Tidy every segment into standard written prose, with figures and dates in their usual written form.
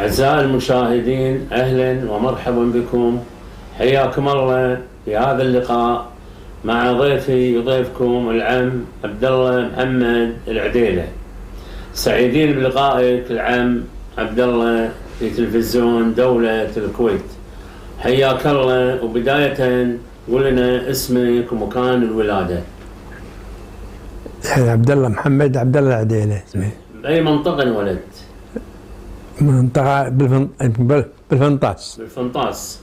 أعزائي المشاهدين، أهلا ومرحبا بكم. حياكم الله في هذا اللقاء مع ضيفي وضيفكم العم عبد الله محمد العديلة. سعيدين بلقائك العم عبد الله في تلفزيون دولة الكويت. حياك الله، وبداية قول لنا اسمك ومكان الولادة. عبد الله محمد عبد الله العديلة اسمي. بأي منطقة انولدت؟ منطقة بالفنطاس. بالفنطاس.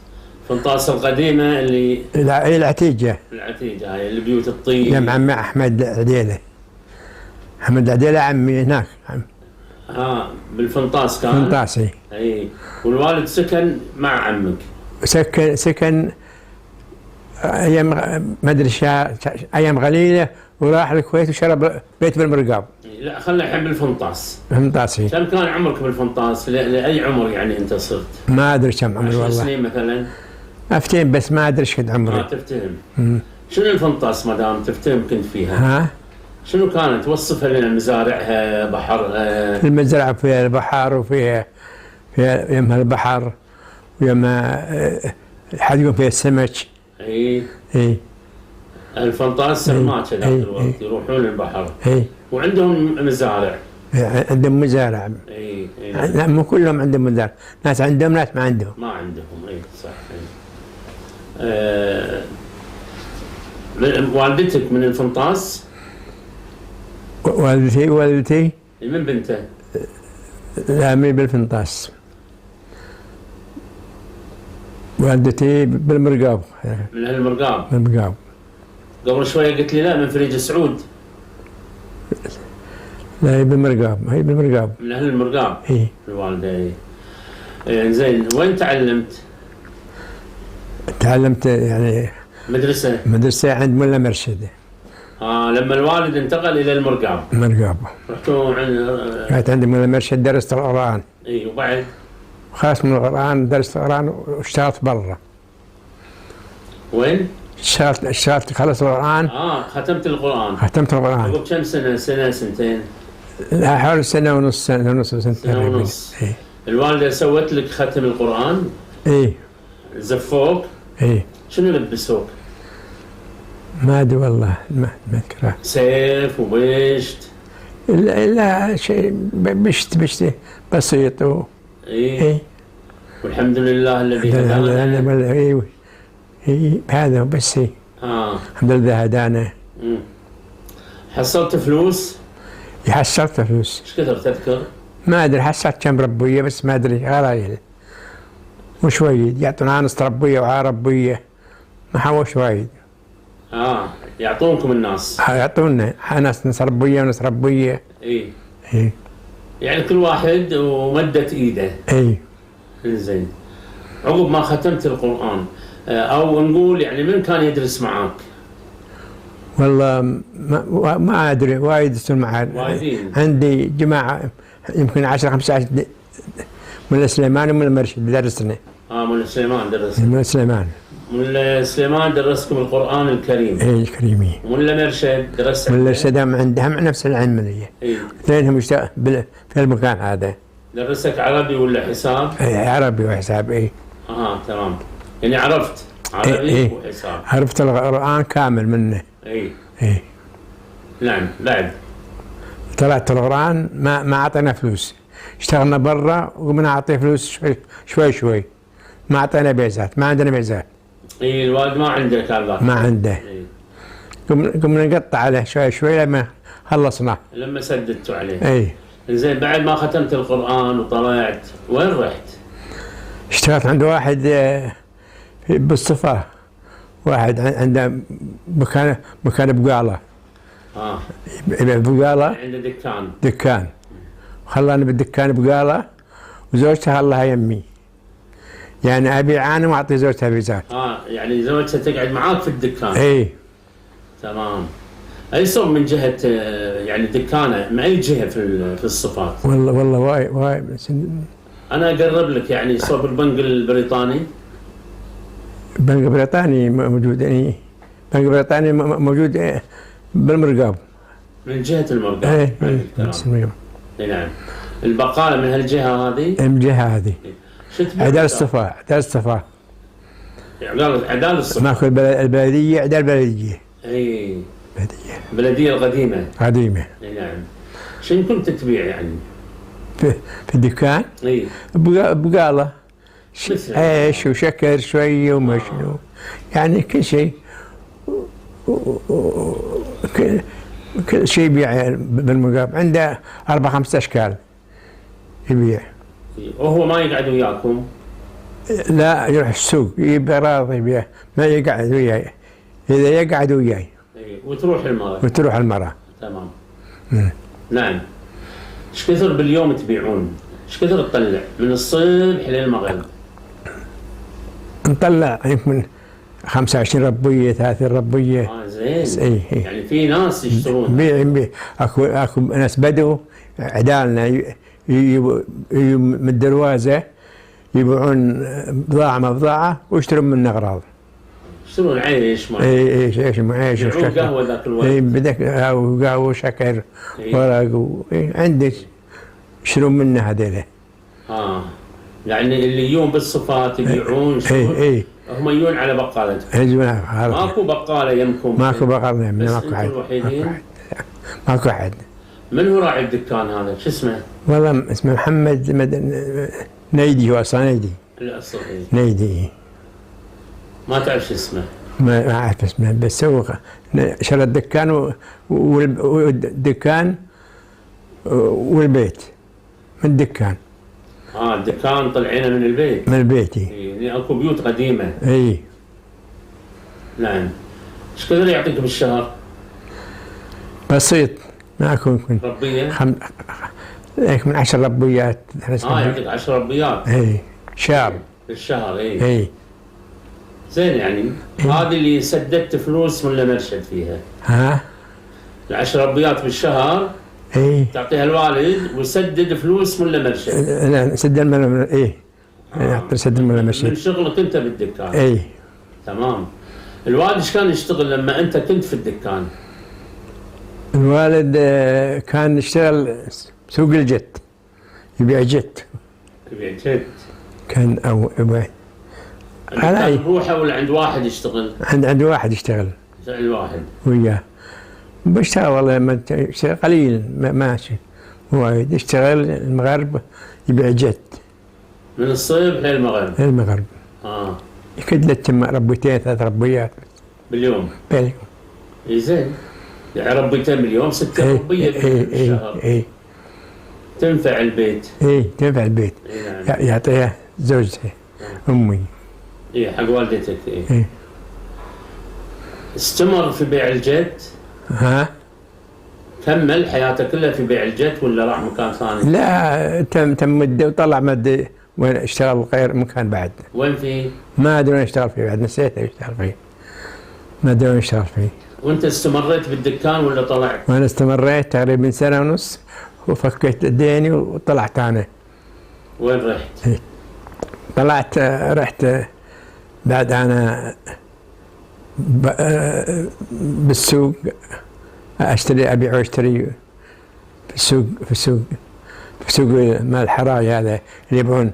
فنطاس القديمة اللي العتيجة. العتيجة هاي اللي بيوت الطين. يا عمي أحمد العديلة. أحمد العديلة عمي هناك. بالفنطاس كان؟ فنطاسي. اي. والوالد سكن مع عمك؟ سكن أيام ما أدري أيام قليلة، وراح الكويت وشرى بيت بالمرقاب. لا خلينا الحين بالفنطاس. فنطاسي. كم كان عمرك بالفنطاس؟ لأي عمر يعني أنت صرت؟ ما أدري كم عمري والله. 10 سنين مثلا؟ أفتهم بس ما أدري ايش قد عمري. تفتهم. شنو الفنطاس ما دام تفتهم كنت فيها؟ شنو كانت؟ وصفها لنا، مزارعها، بحرها. المزرعة فيها البحر وفيها يمها البحر ويمها الحديقة فيها السمك. اي. الفنطاس سماكة ذاك الوقت يروحون البحر. وعندهم مزارع. عندهم مزارع. لا مو كلهم عندهم مزارع، ناس عندهم ناس ما عندهم. ما عندهم. صح. والدتك من الفنطاس؟ والدتي من بنته؟ لا من بالفنطاس. والدتي بالمرقاب. من اهل المرقاب؟ من المرقاب. قبل شويه قلت لي لا من فريج سعود. لا هي بالمرقاب، هي بالمرقاب. من اهل المرقاب؟ الوالده. زين، وين تعلمت؟ تعلمت يعني مدرسة عند ملا مرشد. لما الوالد انتقل الى المرقاب. المرقاب. رحتوا كانت عند ملا مرشد، درست القرآن. وبعد؟ خلاص من القرآن درست القرآن واشتغلت برا. وين؟ اشتغلت خلص القرآن. ختمت القرآن. ختمت القرآن. عقب كم سنة؟ سنة سنتين؟ لا حوالي سنة ونص. سنة ونص. الوالدة سوت لك ختم القرآن؟ زفوك؟ شنو لبسوك؟ ما ادري والله، ما اذكره. سيف وبشت؟ لا شيء بشت بسيط. والحمد لله الذي هدانا. هذا بس. الحمد لله هدانا. حصلت فلوس؟ حصلت فلوس. ايش كثر تذكر؟ ما ادري حصلت كم ربويه، بس ما ادري غلايل مش وايد. يعطونا نص ربويه وعربويه، ما حوش وايد. يعطونكم الناس؟ يعطونا ناس نص ربويه ونص ربويه. يعني كل واحد ومدت ايده. زين. عقب ما ختمت القرآن، او نقول يعني من كان يدرس معاك؟ والله ما ادري، وايد يصير وايدين. عندي جماعه يمكن 10 15 من سليمان ومن المرشد درسنا. من سليمان درسنا. من سليمان. من سليمان درسكم القرآن الكريم. الكريمي. ولا مرشد درس؟ ولا مرشد عندهم نفس العلمية. اثنينهم في المكان هذا. درسك عربي ولا حساب؟ عربي وحساب. تمام. يعني عرفت عربي وحساب. عرفت القرآن كامل منه. نعم. بعد طلعت القرآن ما اعطينا فلوس، اشتغلنا برا وقمنا نعطيه فلوس شوي. ما اعطينا بيزات، ما عندنا بيزات. الوالد ما عنده كاربات؟ ما عنده. قمنا نقطع عليه شوي لما خلصناه. لما سددتوا عليه. زين، بعد ما ختمت القرآن وطلعت وين رحت؟ اشتغلت عند واحد بالصفا، واحد عنده مكان بقالة. بقالة عنده دكان. خلاني بالدكان بقالة، وزوجته خلاها يمي. يعني ابيع انا واعطي زوجتها بيزات. يعني زوجتها تقعد معاك في الدكان؟ تمام. اي صوب من جهة يعني دكانه، من اي جهة في الصفات؟ والله واي. انا اقرب لك، يعني صوب البنك البريطاني. البنك البريطاني موجود. البنك البريطاني موجود بالمرقاب. من جهة المرقاب. نعم. البقالة من هالجهة هذه؟ من الجهة هذه. شو تبيع؟ عدال الصفا، عدال الصفا. عدال الصفا. ماكو البلدية، عدال البلدية. اي. بلدية. البلدية القديمة. قديمة. اي نعم. شو كنت تبيع يعني؟ في الدكان؟ اي. بقالة. مثل عيش وشكر شوية وما شنو. يعني كل شيء. كل شيء يبيع بالمقابل. عنده 4-5 أشكال يبيع. وهو ما يقعد وياكم؟ لا، يروح السوق يجيب أراضي يبيع، ما يقعد وياي. إذا يقعد وياي. وتروح المرأة. وتروح المرأة. تمام. نعم. ايش كثر باليوم تبيعون؟ ايش كثر تطلع من الصبح للمغرب؟ نطلع يمكن 25 ربية 30 ربية. زين. اي. يعني في ناس يشترون. بيع اكو ناس بدو عدالنا من الدروازة يبيعون بضاعة ما بضاعة ويشترون منا أغراض. يشترون عيش ما. اي عيش يبيعون قهوة ذاك الوقت. اي بدك قهوة وشكر ورق عندك يشترون منا هذيله. يعني اللي يجون بالصفات يبيعون يشترون. اي هم يجون على بقالتهم. ماكو بقالة يمكم؟ ماكو بقالة يمنا، ماكو حد. ماكو حد. من هو راعي الدكان هذا؟ شو اسمه؟ والله اسمه محمد نيدي، هو اصلا نيدي. الاصل نيدي. ما تعرف شو اسمه؟ ما اعرف اسمه، بس هو شرى الدكان والدكان والبيت. من الدكان. الدكان طلعينه من البيت. من البيت. يعني اكو بيوت قديمه. اي. نعم. ايش كثر يعطيك بالشهر؟ بسيط، ماكو يمكن ربيه؟ من 10 ربيات. يعطيك 10 ربيات. اي شهر. بالشهر. اي. زين يعني. هذه اللي سددت فلوس ولا مرشد فيها؟ ال10 ربيات بالشهر. اي. تعطيها الوالد وسدد فلوس ولا مرشد؟ لا، سدد من يعطي سدد من مرشد. من شغلك انت بالدكان. اي. تمام. الوالد ايش كان يشتغل لما انت كنت في الدكان؟ الوالد كان يشتغل سوق الجت، يبيع جت. يبيع جت. كان كان بروحه ولا عند واحد يشتغل؟ عند واحد يشتغل. الواحد وياه. بيشتغل والله يشتغل قليل ماشي وايد. يشتغل المغرب يبيع جت. من الصبح للمغرب؟ للمغرب. يكد له ربيتين 3 ربيات باليوم. باليوم. اي زين. يعني ربيتين باليوم 6 ربية بالشهر. اي. تنفع البيت. تنفع البيت. نعم. يعطيها زوجته. امي. حق والدتك. استمر في بيع الجت؟ كمل حياته كلها في بيع الجت ولا راح مكان ثاني؟ لا، تم مده وطلع مده وين اشتغل غير مكان بعد. وين فيه؟ ما ادري وين اشتغل فيه بعد، نسيت اشتغل فيه. ما ادري وين اشتغل فيه. وانت استمريت بالدكان ولا طلعت؟ وانا استمريت تقريبا 1.5 سنة وفكيت ديني وطلعت انا. وين رحت؟ طلعت رحت بعد انا بالسوق اشتري ابيع واشتري في سوق مال الحراي هذا اللي يبيعون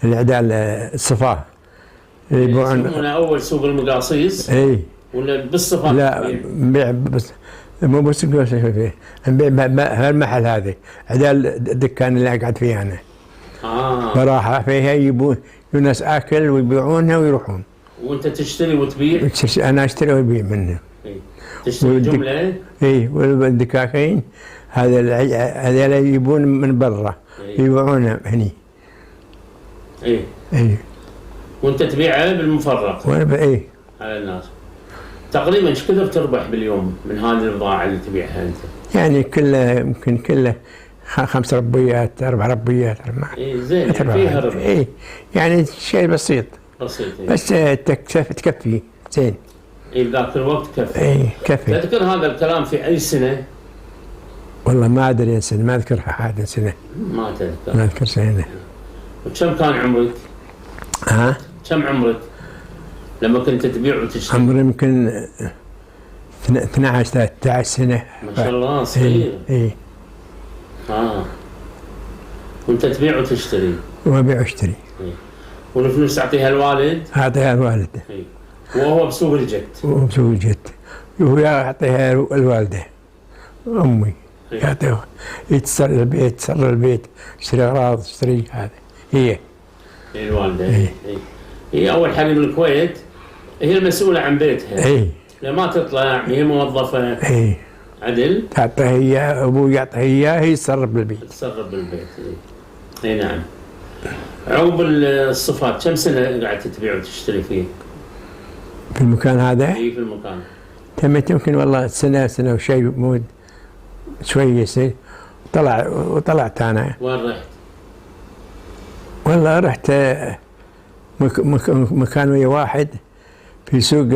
العدال الصفاه اللي يبيعون. اول سوق المقاصيص؟ اي. ولا بالصفاه؟ لا، نبيع بس مو بس فيه، نبيع هالمحل هذا عدال الدكان اللي اقعد فيه انا. براحه فيها يجيبون ناس اكل ويبيعونها ويروحون. وانت تشتري وتبيع؟ انا اشتري وابيع منه. تشتري جمله؟ اي. والدكاكين هذول يجيبون من برا يبيعونها هني. اي. وانت تبيعها بالمفرق؟ وانا على الناس. تقريبا ايش كثر تربح باليوم من هذه البضاعه اللي تبيعها انت؟ يعني يمكن كله 5 ربيات 4 ربيات. زين يعني فيها ربح. يعني شيء بسيط. بس تكفي زين. بذاك الوقت كفي. كفي. تذكر هذا الكلام في اي سنه؟ والله ما ادري سنه، ما اذكر هذا سنه. ما تذكر؟ ما اذكر سنه. وكم كان عمرك؟ كم عمرك لما كنت تبيع وتشتري؟ عمري يمكن 12 13 سنه. ما شاء الله صغير. وانت تبيع وتشتري؟ وأبيع وأشتري. والفلوس تعطيها الوالد؟ أعطيها الوالد. وهو بسوق الجد؟ وهو بسوق الجد، وهو يعطيها الوالدة أمي، يعطيها يتصل البيت يشتري أغراض، يشتري هذا هي الوالدة. هي أول حاجة بالكويت هي المسؤولة عن بيتها. لما تطلع هي موظفة. عدل؟ تعطيها هي، أبوي يعطيها إياه، هي تتصرف بالبيت. تتصرف بالبيت. اي نعم. عقب الصفات كم سنة قعدت تبيع وتشتري فيه؟ في المكان هذا؟ اي في المكان. تمت يمكن والله سنة وشيء، مود شوية وطلعت أنا. وين رحت؟ والله رحت مكان ويا واحد في سوق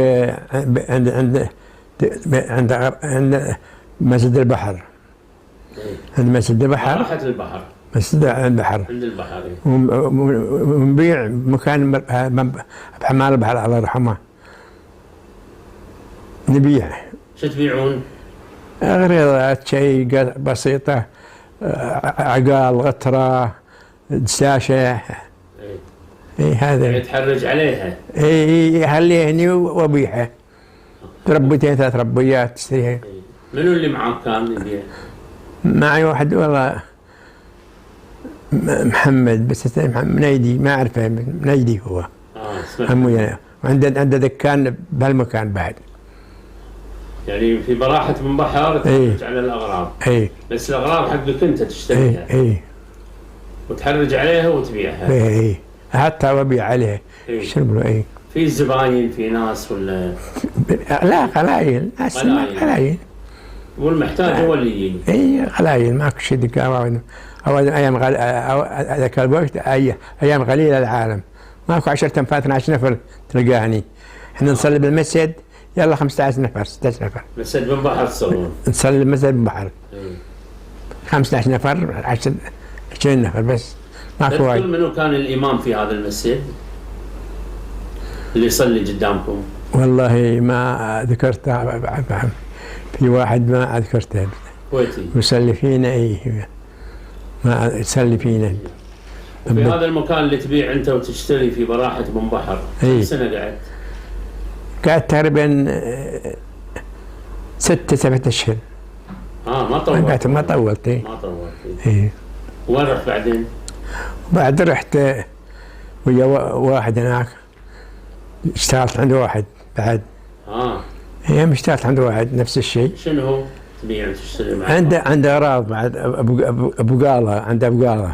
عند مسجد البحر. عند مسجد البحر. راحت للبحر. مسجد البحر. عند البحر. ونبيع مكان بحمال البحر الله يرحمه. نبيع. شو تبيعون؟ أغراضات شيء بسيطة، عقال، غترة، دساشة. هذا. تحرج عليها. خليها هني وابيعها. ربيتين 3 ربيات تشتريها. منو اللي معك كان يبيع؟ معي واحد والله محمد، بس منيدي ما اعرفه، منيدي هو. اسمه. وعنده دكان بهالمكان بعد. يعني في براحة من بحر تحرج على الأغراض. بس الأغراض حقك أنت تشتريها. وتحرج عليها وتبيعها. حتى وابيع عليها. شرب له. في زباين، في ناس ولا؟ لا، قلايل، ناس قلايل. والمحتاج هو اللي يجي. قلايل، ماكو شيء دكان. ايام ذاك الوقت ايام قليله العالم، ماكو 10 انفار 12 نفر تلقاهني. احنا نصلي بالمسجد يلا 15 نفر 16 نفر. مسجد بن بحر تصلون؟ نصلي بالمسجد بن بحر. 15 نفر 20 نفر بس، ماكو وايد. منو كان الامام في هذا المسجد اللي يصلي قدامكم؟ والله ما ذكرته، في واحد ما ذكرته. كويتي. يصلي فينا. ما يصلي فينا. في هذا المكان اللي تبيع انت وتشتري في براحة بن بحر كم سنة قعدت؟ قعدت تقريبا 6-7 أشهر. ما طولت. ما طولت. ما طولت. وين رحت بعدين؟ بعد رحت ويا واحد هناك، اشتغلت عند واحد بعد. هي اشتغلت عند واحد نفس الشيء. شنو هو تبيع وتشتري معه؟ عنده اغراض بعد، ابو قاله، عنده ابو قاله،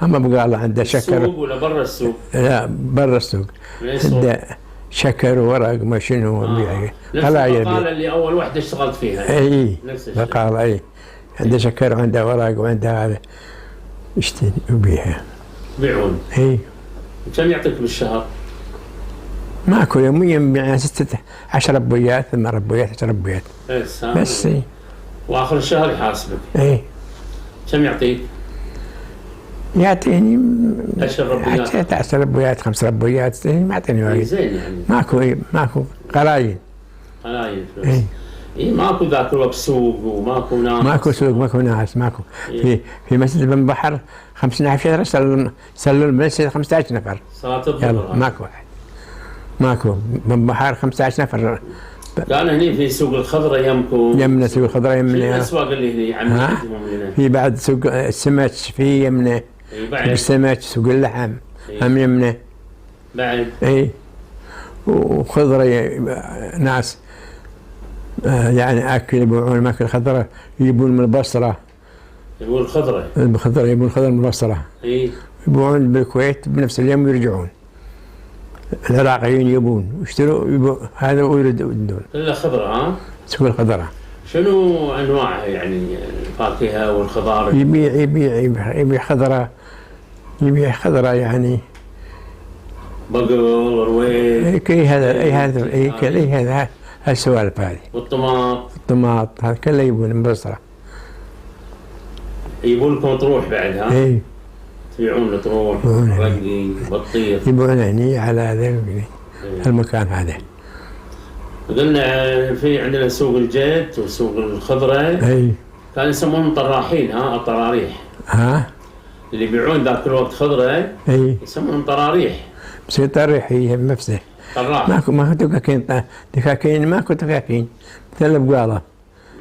هم ابو قاله عنده شكر. السوق ولا برا السوق؟ لا برا السوق. عنده شكر وورق ما شنو يبيع. نفس البقالة اللي اول وحده اشتغلت فيها. نفس الشيء. بقالة. عنده شكر وعنده ورق وعنده هذا، يشتري ويبيعها. يبيعون. كم يعطيك بالشهر؟ ماكو، يوميا يعني 10 ربيات 8 ربيات 10 ربيات بس. واخر الشهر يحاسبك. كم يعطيك؟ يعطيني 10 ربيات 10 ربيات 5 ربيات، ما يعطيني وايد. زين يعني. ماكو قلايل فلوس. ماكو ذاك الوقت سوق وماكو ناس. ماكو سوق، ماكو ناس، ماكو. في مسجد بن بحر 15 يصلون المسجد 15 نفر. صلاة الظهر. ماكو واحد. ماكو بن بحر 15 نفر. كان هني في سوق الخضرة يمكم. يمنا سوق الخضرة يمنا. في الاسواق اللي هني عم. في بعد سوق السمك في يمنا. بعد السمك، سوق اللحم هم يمنا بعد. وخضرة ناس يعني اكل يبيعون ماكل خضرة، يجيبون من البصرة. يبون خضرة. يبون خضرة من البصرة. يبيعون بالكويت بنفس اليوم ويرجعون. العراقيين يبون ويشتروا هذا ويردون. كلها خضرة. سوق الخضرة. شنو انواعها يعني الفاكهة والخضار؟ يبيع خضرة، يبيع خضرة يعني بقل ورويد. هذا هالسوالف هذه. والطماط هذا كله يبون من البصرة. يبون لكم طروح بعد؟ تبيعون طروح، رقي، بطيخ. يبون هني على هذا المكان هذا. قلنا في عندنا سوق الجد وسوق الخضرة. كانوا يسمونهم طراحين. الطراريح. اللي يبيعون ذاك الوقت خضره اي يسمونهم طراريح. بس طريح هي نفسه. طراح. ماكو دكاكين، دكاكين ماكو دكاكين مثل بقاله.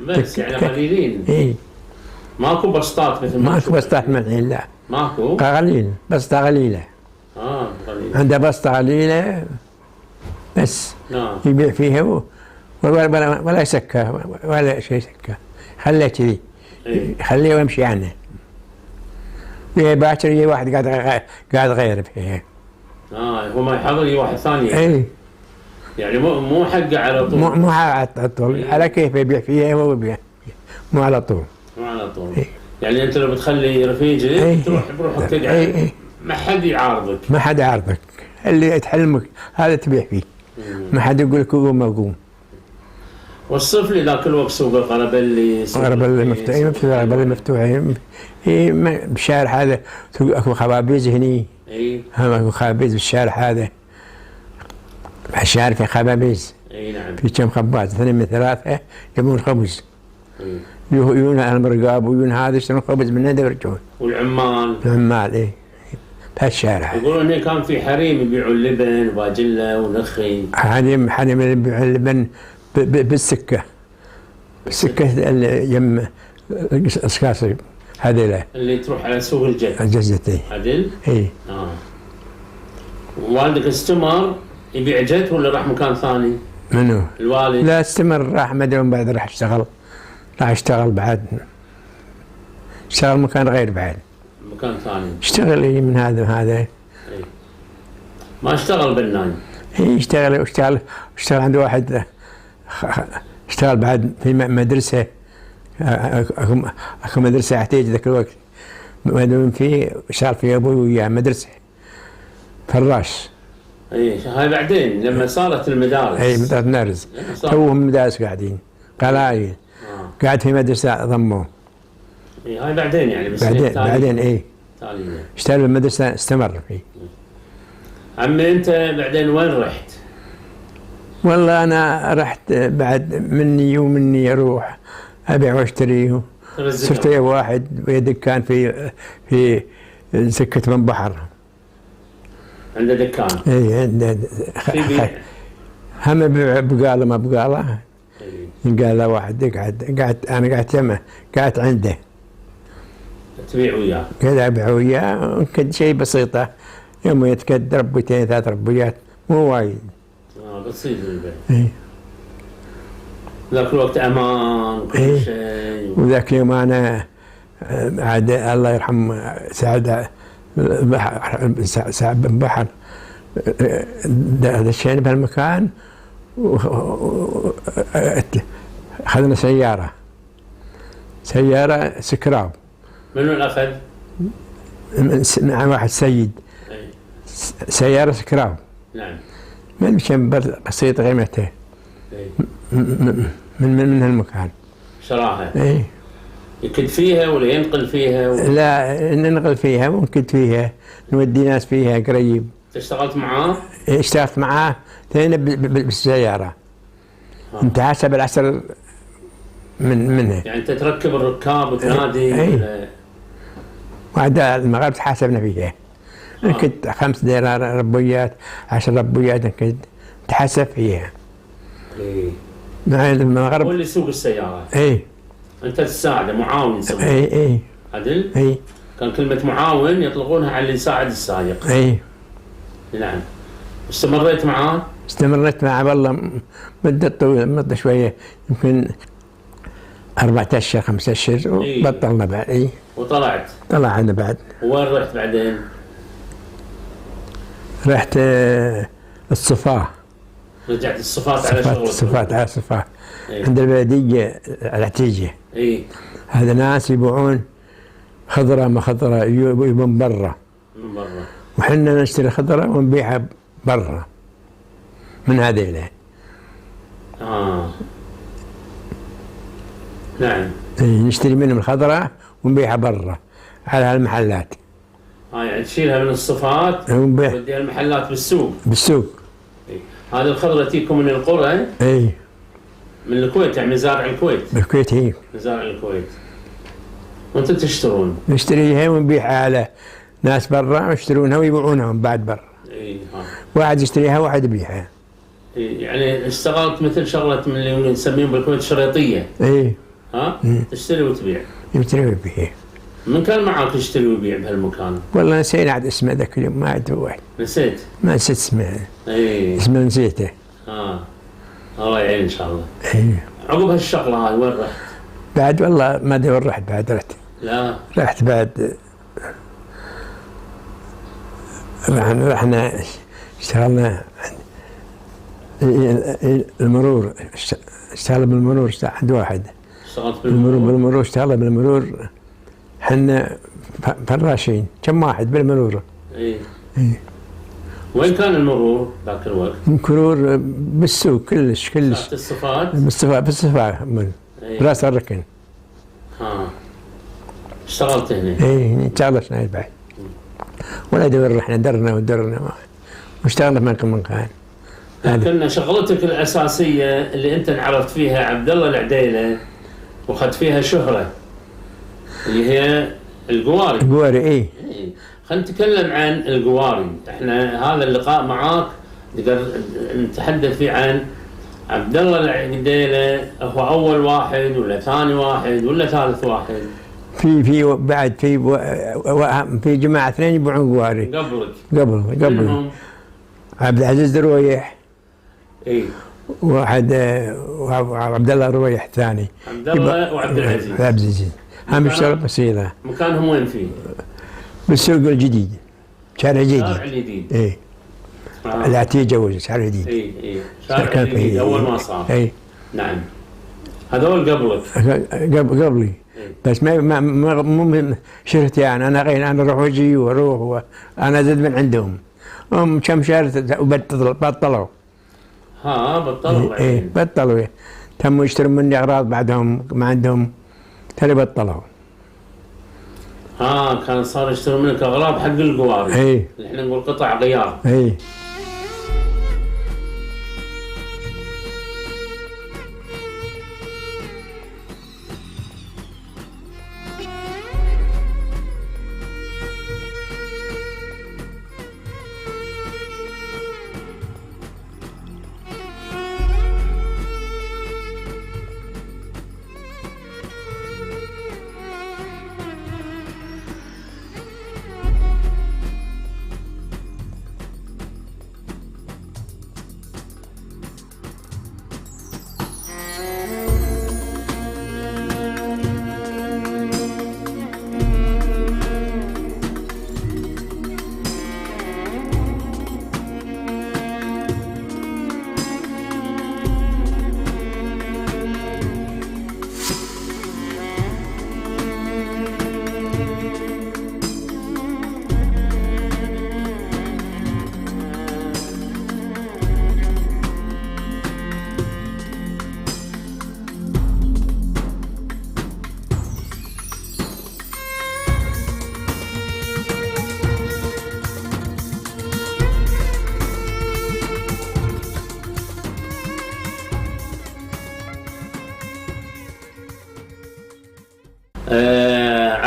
بس يعني قليلين. اي ماكو بسطات مثل ما ماكو بسطات من الحين لا. ماكو؟ قليل، بسطة قليلة. قليل. عنده بسطة قليلة بس. نعم. يبيع فيها ولا يسكر ولا شيء يسكر، خليه كذي. خليه ويمشي عنه. فيها باكر يجي واحد قاعد غير فيها. هو ما يحضر يجي واحد ثاني. اي يعني مو حقه على طول. مو على طول، على كيف يبيع فيها هو يبيع، مو على طول. مو على طول. يعني انت لو بتخلي رفيجك تروح بروحك تقعد ما حد يعارضك. ما حد يعارضك، اللي تحلمك هذا تبيع فيه. ما حد يقول لك قوم ما قوم. وصف لي ذاك الوقت سوق القربلي. القربلي مفتوحين، القربلي مفتوحين. بالشارع هذا اكو خبابيز هني. اكو خبابيز بالشارع هذا. الشارع في خبابيز. نعم. في كم خباز، 2 من 3 يبون خبز. يجون المرقاب ويجون هذا يشترون خبز من هنا ويرجعون. والعمال. العمال بهالشارع. يقولون هنا كان في حريم يبيعون لبن وباجله ونخي. حريم يبيعون اللبن بالسكه. بالسكه اللي يم اسكاسي هذيلا. اللي تروح على سوق الجد. الجزتي. عدل؟ اي. والدك استمر يبيع جد ولا راح مكان ثاني؟ منو؟ الوالد؟ لا استمر، راح مدري بعد راح اشتغل بعد. اشتغل مكان غير بعد. مكان ثاني. اشتغل من هذا. ما اشتغل بناي. اشتغل عند واحد. اشتغل بعد في مدرسة. اكو مدرسة احتاج ذاك الوقت. مدرسة فيه اشتغل في ابوي وياه مدرسة. فراش. هاي بعدين لما صارت المدارس. مدرسة نرز. توهم مدارس قاعدين. قلايل. قاعد في مدرسة ضموه. هاي بعدين يعني بس بعدين اشتغل بالمدرسة استمر فيه. عمي انت بعدين وين رحت؟ والله انا رحت بعد مني اروح ابيع واشتري. صرت ويا واحد ويا دكان في سكة من بحر. عنده دكان؟ عنده. هم يبيع بقالة ما بقالة. قال له واحد انا قعدت يمه، قعدت عنده. تبيع وياه؟ قاعد ابيع وياه، كنت شيء بسيطة. يوم يتكد ربيتين 3 ربيات مو وايد. بسيط البيع. ذاك الوقت امان وكل شيء. وذاك اليوم انا عاد الله يرحم سعد بن بحر دشينا بهالمكان اخذنا سيارة سكراب. منو الاخذ؟ مع واحد سيد. سيارة سكراب. نعم. من كم بسيط قيمته. من هالمكان. شراها. يكد فيها ولا ينقل فيها لا ننقل فيها ونكد فيها، نودي ناس فيها قريب. اشتغلت معاه؟ اشتغلت معاه ثاني بالسيارة. انت حسب العسل منها. يعني انت تركب الركاب وتنادي؟ وعد المغرب تحاسبنا فيها. كنت 5 دينار ربويات 10 ربويات كنت تحاسب فيها. مع المغرب. هو اللي يسوق السيارة؟ انت تساعده، معاون يسمونه. عدل؟ كان كلمة معاون يطلقونها على اللي يساعد السائق. نعم. استمريت معاه؟ استمريت معه والله مدة طويلة، مدة شوية، يمكن 4 أشهر 5 أشهر وبطلنا بعد. وطلعت؟ طلعنا بعد. وين رحت بعدين؟ رحت الصفاه. رجعت الصفات على شغلك؟ الصفات على الصفاه. عند البلدية العتيجة. هذا ناس يبيعون خضرة ما خضرة يبون برا. من برا. وحنا نشتري خضرة ونبيعها برا من هذيله. نعم. نشتري منهم الخضرة ونبيعها برا على هالمحلات. يعني تشيلها من الصفات وتوديها المحلات بالسوق. هذه الخضرة تجيكم من القرى؟ من الكويت، يعني مزارع الكويت؟ بالكويت. مزارع الكويت. وانتم تشترون؟ نشتريها ونبيعها على ناس برا يشترونها ويبيعونها بعد برا. اي ها. واحد يشتريها وواحد يبيعها. يعني اشتغلت مثل شغله من اللي نسميهم بالكويت شريطيه. اي. ها؟ تشتري وتبيع. يشتري ويبيع. من كان معاك يشتري ويبيع بهالمكان؟ والله نسينا عاد اسمه ذاك اليوم ما عاد واحد. نسيت؟ ما نسيت اسمه. اي. اسمه نسيته. الله يعين ان شاء الله. اي. عقب هالشغله هاي وين رحت؟ بعد والله ما ادري وين رحت بعد رحت. لا. رحت بعد رحنا اشتغلنا المرور، اشتغل بالمرور عند واحد. اشتغلت بالمرور؟ بالمرور اشتغل بالمرور. حنا فراشين كم واحد بالمرور. اي. وين كان المرور ذاك الوقت؟ المرور بالسوق كلش تحت الصفات؟ بالصفات براس الركن. اشتغلت هنا؟ اي اشتغلت هنا بعد. ولا ادري وين رحنا درنا ودرنا واشتغلنا في مكان. لكن شغلتك الاساسيه اللي انت انعرفت فيها عبد الله العديله واخذت فيها شهره اللي هي القواري. القواري اي. خلينا نتكلم عن القواري. احنا هذا اللقاء معاك نقدر نتحدث فيه عن عبد الله العديله. هو اول واحد ولا ثاني واحد ولا ثالث واحد؟ في بعد في جماعه اثنين يبيعون قواري قبلك. قبل عبد العزيز رويح. اي. واحد وعبد الله رويح الثاني. عبد الله وعبد العزيز. عبد العزيز. هم يشتغل بسيطه. مكانهم وين فيه؟ بالسوق الجديد. شارع جديد. شارع الجديد. اي. العتيق جوز شارع جديد. اي. شارع الجديد اول ما صار. اي. نعم. هذول قبلك. قبلي. بس ما مو شرت يعني انا غير انا اروح واجي واروح انا زد من عندهم. هم كم شهر وبطلوا. بطلوا بعدين. ايه بطلوا. تموا يشترون مني اغراض بعدهم ما عندهم ترى بطلوا. كان صار يشترون منك اغراض حق القواري. ايه. اللي احنا نقول قطع غيار. ايه.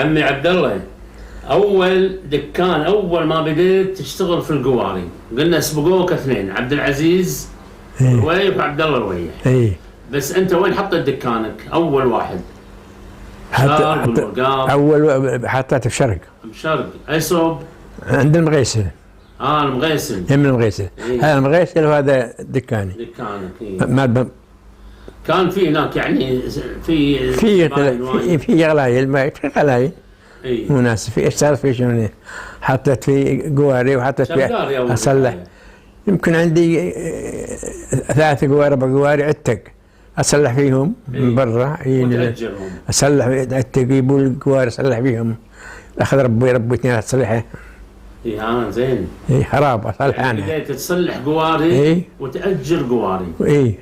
عمي عبد الله، اول دكان اول ما بديت تشتغل في القواري قلنا سبقوك اثنين، عبد العزيز رويح وعبد الله رويح. اي. بس انت وين حطيت دكانك اول واحد؟ اول حطيت في شرق. بشرق. اي صوب؟ عند المغيسل. المغيسل. يم المغيسل. هذا المغيسل وهذا دكاني. دكانك. كان في هناك يعني في غلايل في غلايل. وناس في اشتغل في شنو حطيت في قواري وحطيت في اصلح. يمكن عندي 3 قواري 4 قواري عتق اصلح فيهم من برا. اصلح عتق يجيبوا القواري اصلح فيهم. اخذ ربي اثنين اصلحها. زين. خراب اصلح انا. بديت تصلح قواري وتاجر قواري.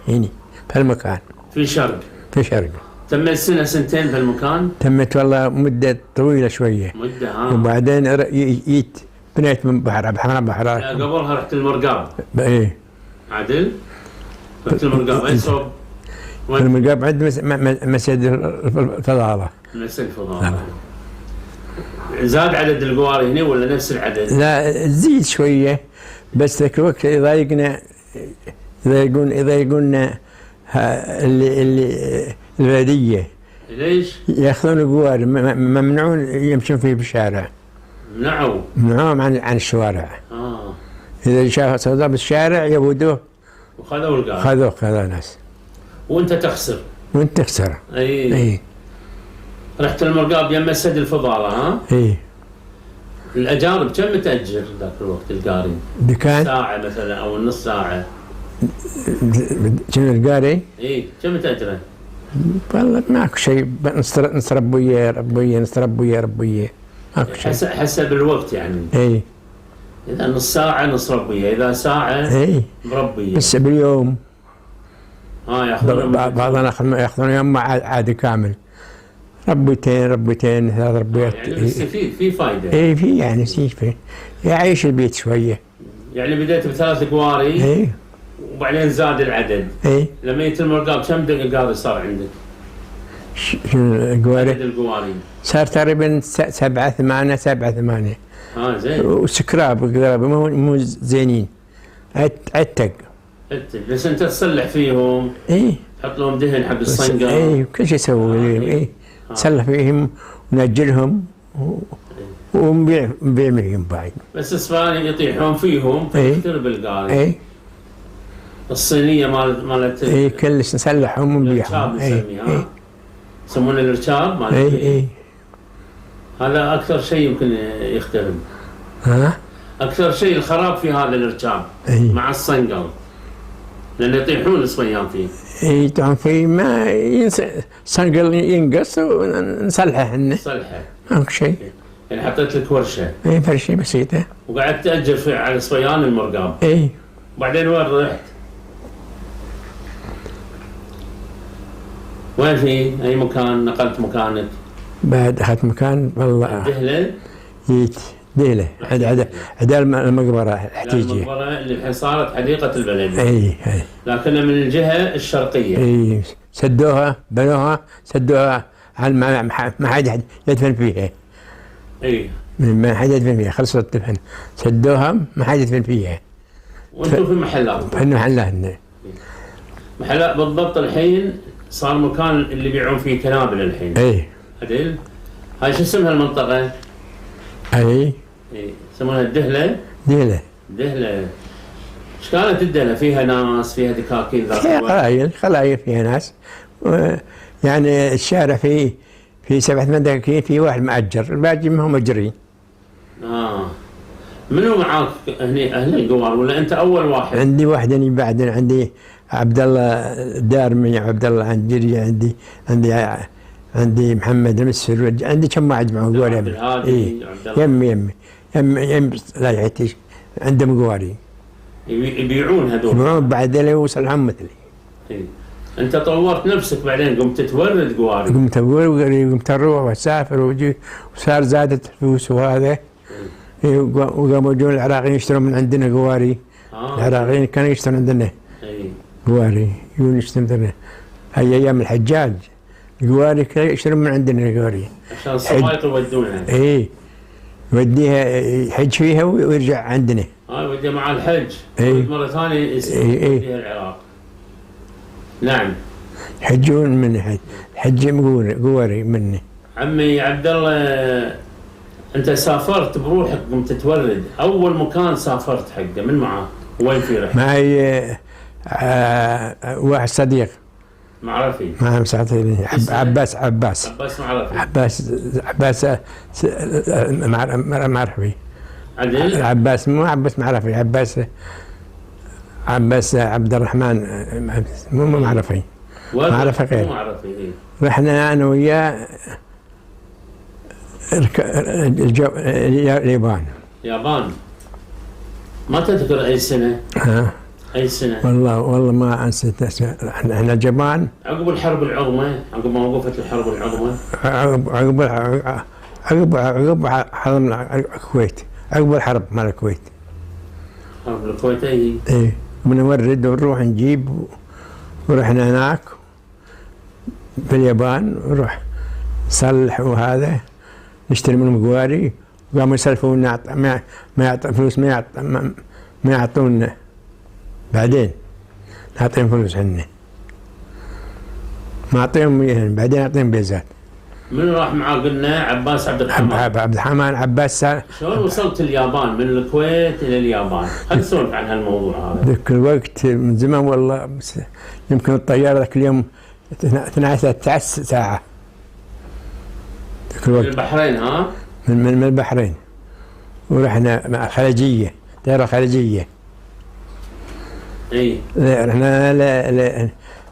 هني في المكان. في شرق. تمت سنة سنتين في المكان؟ تمت والله مدة طويلة شوية. وبعدين بنيت من بحر بحر. قبلها رحت المرقاب. ايه. عدل؟ رحت المرقاب. اي صوب؟ المقابر عند مسجد الفضالة. مسجد الفضالة. زاد عدد القواري هنا ولا نفس العدد؟ لا تزيد شوية، بس ذاك الوقت يضايقنا، يضايقونا اللي البلدية. ليش؟ ياخذون القواري، ممنوعون يمشون فيه بالشارع. منعوهم عن الشوارع. إذا شافوا سوداء بالشارع يبودوه وخذوا القاري. خذوا ناس. وأنت تخسر. أي. رحت المرقاب يم مسجد الفضالة ها؟ اي. الأجانب كم تأجر ذاك الوقت القاري؟ دكان؟ ساعة مثلا أو نص ساعة. شنو القاري؟ اي كم تأجره؟ والله ماكو شيء، نصرب وياه ماكو شيء. حسب الوقت يعني. اي. إذا نص ساعة نص ربية، إذا ساعة اي مربية. بس باليوم. ياخذون بعضهم ياخذون يوم عادي كامل. ربيتين 3 ربيات. يعني بس في فايدة. اي في يعني في يعيش البيت شوية. يعني بديت ب3 قواري. اي. وبعدين زاد العدد. اي. لما جيت المرقاب كم قاري صار عندك؟ شنو القواري؟ عدد القواري صار تقريبا 7 8. زين. وسكراب مو زينين. عتق. بس انت تصلح فيهم. اي. تحط لهم دهن حق الصنقة. اي كل شيء اسوي لهم. اي. نصلح فيهم ونأجلهم ونبيع فيهم بعد. بس اسباني يطيحون فيهم فتخترب القاري. اي. الصينية مالت. اي كل نصلحهم ونبيعهم. اي. يسمونه الارشاب مالت. اي. هذا اكثر شيء يمكن يخترب. اكثر شيء الخراب في هذا الارشاب. مع الصنقل. لان يطيحون الصبيان فيه. يطيحون فيه، ما صنقل ينقص ونصلحه نصلحه. ماكو شيء. يعني حطيت لك ورشه. اي فرشه بسيطه. وقعدت تاجر على صبيان المرقاب. اي. وبعدين وين رحت؟ وين في اي مكان نقلت مكانك؟ بعد اخذت مكان والله. دهله؟ جيت دهله عدال المقبره الحتيجيه. المقبره اللي الحين صارت حديقه البلديه. اي. لكنها من الجهه الشرقيه. اي سدوها، بنوها سدوها، ما حد يدفن فيها. اي. ما حد يدفن فيها، خلصت الدفن سدوها، ما حد يدفن فيها. وانتم في محلات؟ في محلاتنا. محلات بالضبط. الحين صار مكان اللي يبيعون فيه كنابل الحين. اي. عدل. هاي شو اسمها المنطقة؟ اي. يسمونها الدهلة؟ دهلة. ايش كانت الدهلة؟ فيها ناس، فيها دكاكين ذاك الوقت؟ خلايل فيها ناس. يعني الشارع في 7 دكاكين، في واحد مأجر، الباقي ما هم مأجرين. منو معاك هني اهل القوار ولا انت اول واحد؟ عندي واحد بعدين، عندي عبد الله دارمي، عبد الله عنجري، عندي محمد المسر، عندي كم واحد معه قواري. يمي لا يعتيش عندهم قواري. يبيعون هذول؟ يبيعون بعد لا يوصلهم مثلي. انت طورت نفسك بعدين قمت تورد قواري؟ قمت اروح واسافر وجي، وصار زادت الفلوس وهذا. وقاموا يجون العراقيين يشترون من عندنا قواري. العراقيين كانوا يشترون عندنا قواري، يجون يشترون عندنا. هاي ايام الحجاج القواري يشترون من عندنا قواري عشان الصوايق يودونها. اي يوديها يحج فيها ويرجع عندنا. يوديها مع الحج. مرة ثانية يوديها العراق. نعم. يحجون من حج قواري مني. عمي عبد الله، انت سافرت بروحك قمت تورد، اول مكان سافرت حقه من معاه وين في رحله؟ معي واحد صديق معرفي. ما مساعدني. عباس معرفي. معرفي. عدل؟ عباس مو عباس معرفي، عباس عبد الرحمن، مو معرفي. معرفي غير. رحنا انا وياه اليابان. ما تذكر اي سنه؟ اي سنه؟ والله ما انسيت. احنا جبان عقب الحرب العظمى، عقب ما وقفت الحرب العظمى. عقب حرب الكويت، عقب الحرب مال الكويت. حرب الكويت. اي. بنورد ونروح نجيب، ورحنا هناك في اليابان ونروح نصلح وهذا نشتري منهم قواري وقاموا يسلفونا ما يعطي فلوس ما يعطونا بعدين نعطيهم فلوس هن ما أعطيهم بعدين أعطيهم بيزات. من راح معاه قلنا عباس عبد الرحمن. عبد الرحمن عباس. شلون وصلت اليابان من الكويت إلى اليابان؟ خلينا نسولف عن هالموضوع هذا. ذاك الوقت من زمان والله بس يمكن الطيارة ذاك اليوم 12 ساعة. ذاك الوقت. من البحرين ها؟ من البحرين. ورحنا مع خليجية طيارة خليجية. اي. رحنا ل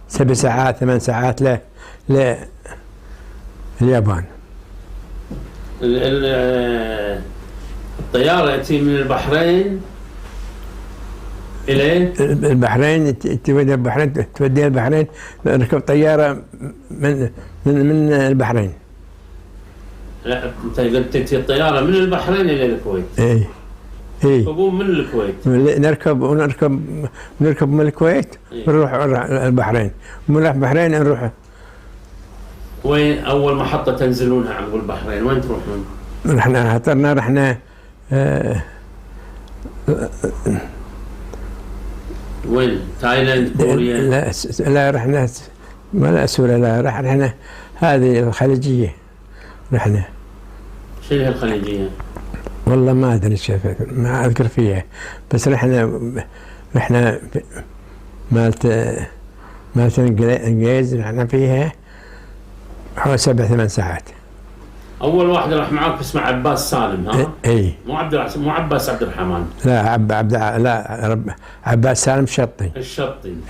7 ساعات 8 ساعات ل اليابان. الطيارة تأتي من البحرين إلى البحرين تودي البحرين نركب طيارة من البحرين. لا أنت قلت تأتي الطيارة من البحرين إلى الكويت. إيه. يركبون من الكويت. نركب من الكويت نروح البحرين من البحرين نروح. وين أول محطة تنزلونها عقب البحرين؟ وين تروحون؟ رحنا وين؟ تايلاند كوريا؟ لا رحنا لا سوريا لا رحنا هذه الخليجية رحنا. شنو هي الخليجية؟ والله ما أدري ما أذكر فيها بس رحنا مالت الإنجليز رحنا فيها حوالي 7 8 ساعات. أول واحد راح معاك اسمه عباس سالم ها؟ إي. مو عباس عبد الرحمن. لا عباس سالم الشطي.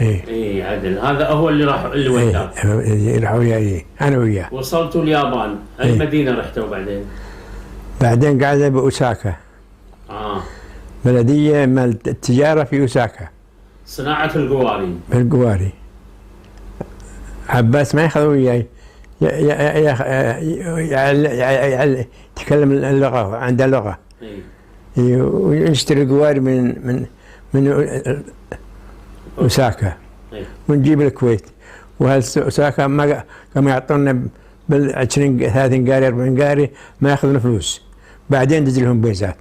إي عدل هذا هو اللي وياك. راح وياي أنا وياه. وصلتوا اليابان أي مدينة رحتوا بعدين؟ بعدين قاعد بأوساكا. بلدية مال التجارة في أوساكا. صناعة القواري. بالقواري. عباس ما ياخذ وياي يتكلم اللغة عنده لغة. ويشتري القواري من أوساكا ونجيب الكويت. وهالأوساكا ما كانوا يعطونا بال20 30 قاري 40 قاري ما ياخذون فلوس. بعدين تجي لهم بيزات.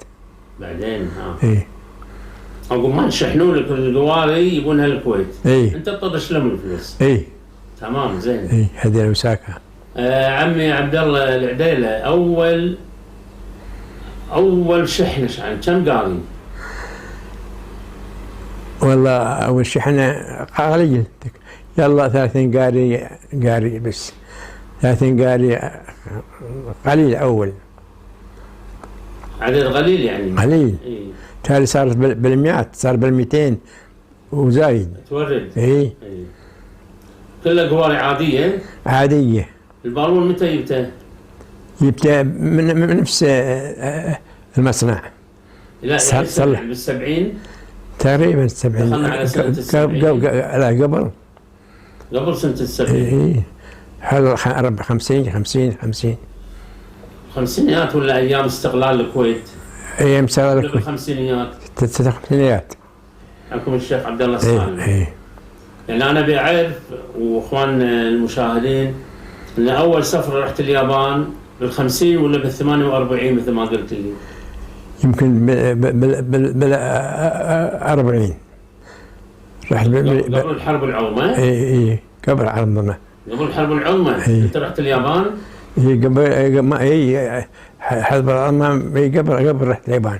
بعدين أقول ما نشحنوا لك القواري يبونها الكويت. أنت تطرش لهم الفلوس. تمام زين. هذه الأوساكا. عمي عبد الله العديلة أول شحنة كم قاري؟ والله أول شحنة قليل يلا 30 قاري بس 30 قاري قليل أول. عدد قليل يعني؟ قليل. تالي صارت بالمئات صار بال200 وزايد. تورد. كلها قواري عادية؟ عادية. البارون متى جبته؟ جبته من نفس المصنع. لا صلح بال70 تقريبا 70. دخلنا على سنة ال70. لا قبل سنة ال70. حول 50 خمسينيات ولا أيام استقلال الكويت؟ أيام استقلال الكويت. بالخمسينيات. الخمسينيات. عندكم الشيخ عبد الله الصالح. يعني أنا بأعرف وإخواننا المشاهدين أن أول سفرة رحت اليابان بال50 ولا بال48 مثل ما قلت لي. يمكن بال40. رحت قبل الحرب العظمى. اي قبل الحرب العظمى. قبل الحرب العظمى انت رحت اليابان؟ قبل ما حرب العظمى قبل رحت اليابان.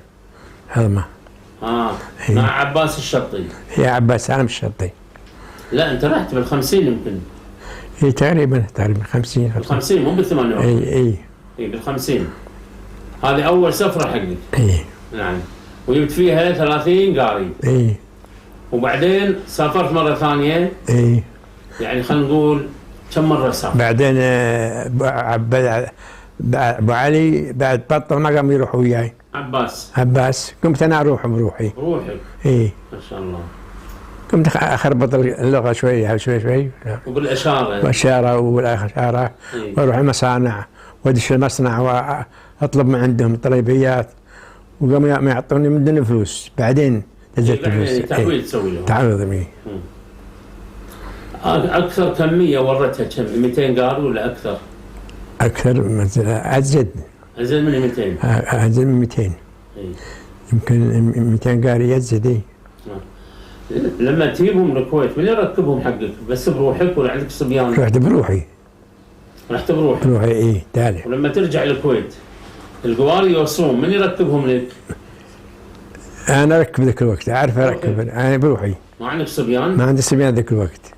العظمى. مع عباس الشطي. يا عباس سالم الشطي. لا انت رحت بال50 يمكن. تقريبا 50. بال50 مو بال48. اي بال50. هذه اول سفره حقك. نعم. وجبت فيها 30 قاري. وبعدين سافرت مره ثانيه. يعني خلينا نقول كم مره سافرت؟ بعدين ابو علي بعد بطل ما قام يروح وياي. عباس قمت انا اروح بروحي. روحك؟ ما شاء الله. قمت اخربط اللغه شوي. وبالاشاره والاشاره واروح المصانع وادش المصنع واطلب من عندهم طلبيات وقاموا ما يعطوني من دون فلوس. بعدين نزلت فلوس. تعويض تسوي لهم. تعويض. اكثر كميه ورتها كم؟ 200 قاري ولا اكثر؟ اكثر مثلا ازيد من 200. ازيد من 200. إيه. يمكن 200 قاري ازيد. اي لما تجيبهم من الكويت من يركبهم حقك؟ بس بروحك ولا عندك صبيان؟ رحت بروحي. رحت بروحك؟ بروحي اي تالي. ولما ترجع الكويت القواري يوصلون من يركبهم لك؟ انا اركب ذاك الوقت، اعرف اركب انا بروحي. ما عندك صبيان؟ ما عندي صبيان ذاك الوقت.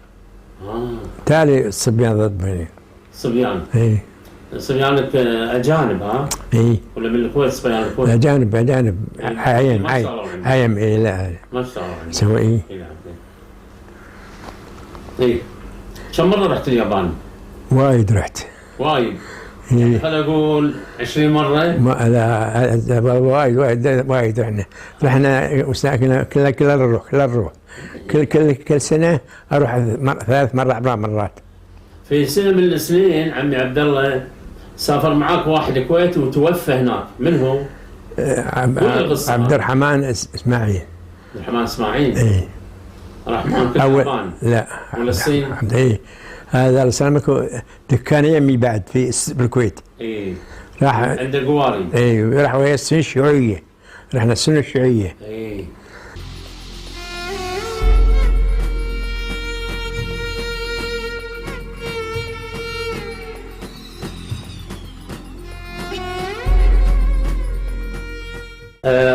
تالي الصبيان ضد صبيان؟ اي. صبيانك اجانب ها؟ اي. ولا من الكويت صبيان الكويت؟ اجانب عايم اي لا ما شاء الله سوى اي. اي. كم مرة رحت اليابان؟ وايد رحت. وايد؟ إيه. خل اقول 20 مرة؟ ما لا وايد رحنا وساكنة كل نروح كل سنة اروح 3 مرات 4 مرات. في سنة من السنين عمي عبد الله سافر معاك واحد كويتي وتوفى هناك، من هو؟ عبد الرحمن اسماعيل. عبد الرحمن اسماعيل؟ اي. راح معاك اليابان؟ لا ولا الصين؟ اي. هذا سلمك دكان يمي بعد بالكويت. اي. راح عند القواري. اي راح ويا السنة الشيوعية، رحنا السنة الشيوعية. اي.